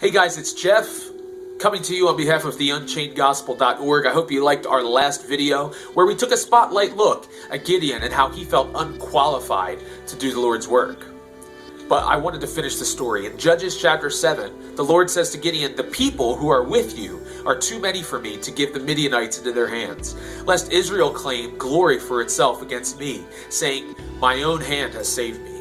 Hey guys, it's Jeff coming to you on behalf of the Unchainedgospel.org. I hope you liked our last video where we took a spotlight look at Gideon and how he felt unqualified to do the Lord's work. But I wanted to finish the story. In Judges chapter 7, the Lord says to Gideon, "The people who are with you are too many for me to give the Midianites into their hands, lest Israel claim glory for itself against me, saying, 'My own hand has saved me.'"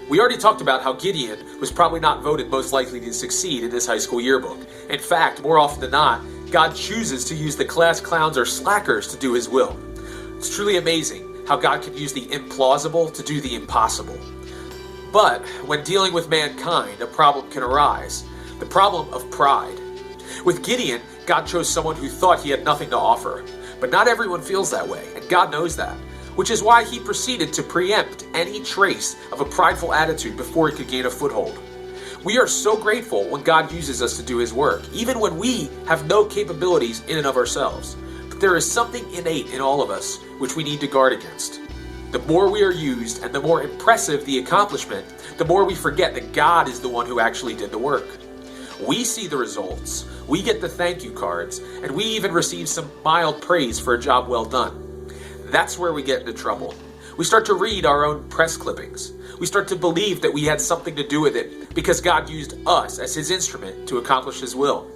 We already talked about how Gideon was probably not voted most likely to succeed in this high school yearbook. In fact, more often than not, God chooses to use the class clowns or slackers to do his will. It's truly amazing how God can use the implausible to do the impossible. But when dealing with mankind, a problem can arise. The problem of pride. With Gideon, God chose someone who thought he had nothing to offer. But not everyone feels that way, and God knows that. Which is why he proceeded to preempt any trace of a prideful attitude before he could gain a foothold. We are so grateful when God uses us to do his work, even when we have no capabilities in and of ourselves. But there is something innate in all of us which we need to guard against. The more we are used and the more impressive the accomplishment, the more we forget that God is the one who actually did the work. We see the results, we get the thank you cards, and we even receive some mild praise for a job well done. That's where we get into trouble. We start to read our own press clippings. We start to believe that we had something to do with it because God used us as his instrument to accomplish his will.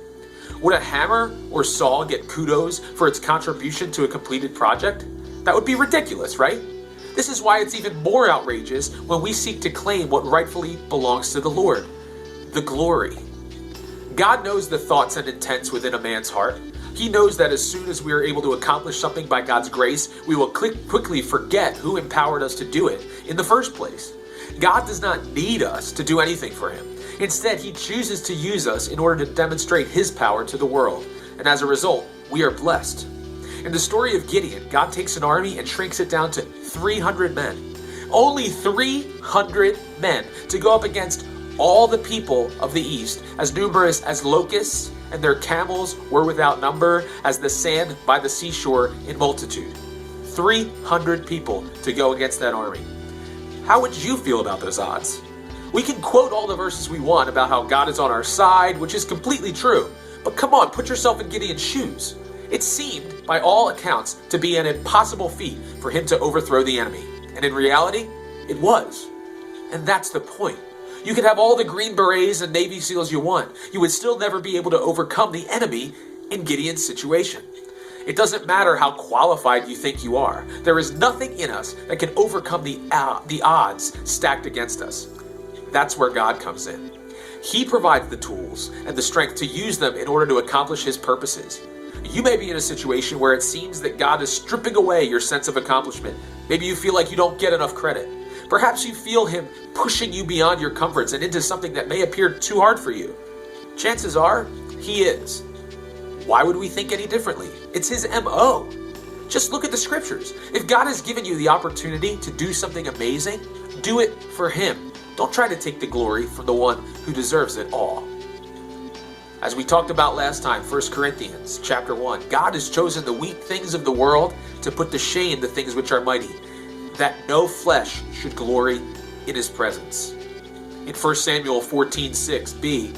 Would a hammer or saw get kudos for its contribution to a completed project? That would be ridiculous, right? This is why it's even more outrageous when we seek to claim what rightfully belongs to the Lord, the glory. God knows the thoughts and intents within a man's heart. He knows that as soon as we are able to accomplish something by God's grace, we will quickly forget who empowered us to do it in the first place. God does not need us to do anything for him. Instead, he chooses to use us in order to demonstrate his power to the world. And as a result, we are blessed. In the story of Gideon, God takes an army and shrinks it down to 300 men. Only 300 men to go up against all the people of the east, as numerous as locusts, and their camels were without number as the sand by the seashore in multitude. 300 people to go against that army. How would you feel about those odds? We can quote all the verses we want about how God is on our side, which is completely true. But come on, put yourself in Gideon's shoes. It seemed, by all accounts, to be an impossible feat for him to overthrow the enemy. And in reality, it was. And that's the point. You could have all the Green Berets and Navy SEALs you want. You would still never be able to overcome the enemy in Gideon's situation. It doesn't matter how qualified you think you are. There is nothing in us that can overcome the odds stacked against us. That's where God comes in. He provides the tools and the strength to use them in order to accomplish his purposes. You may be in a situation where it seems that God is stripping away your sense of accomplishment. Maybe you feel like you don't get enough credit. Perhaps you feel him pushing you beyond your comforts and into something that may appear too hard for you. Chances are, he is. Why would we think any differently? It's his M.O. Just look at the scriptures. If God has given you the opportunity to do something amazing, do it for him. Don't try to take the glory from the one who deserves it all. As we talked about last time, 1 Corinthians chapter 1, God has chosen the weak things of the world to put to shame the things which are mighty, that no flesh should glory in his presence. In 1 Samuel 14:6b,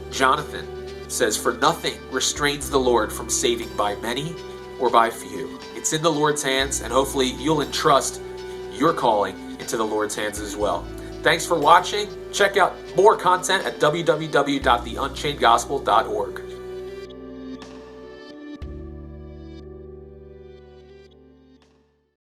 Jonathan says, "For nothing restrains the Lord from saving by many or by few." It's in the Lord's hands, and hopefully you'll entrust your calling into the Lord's hands as well. Thanks for watching. Check out more content at www.theunchainedgospel.org.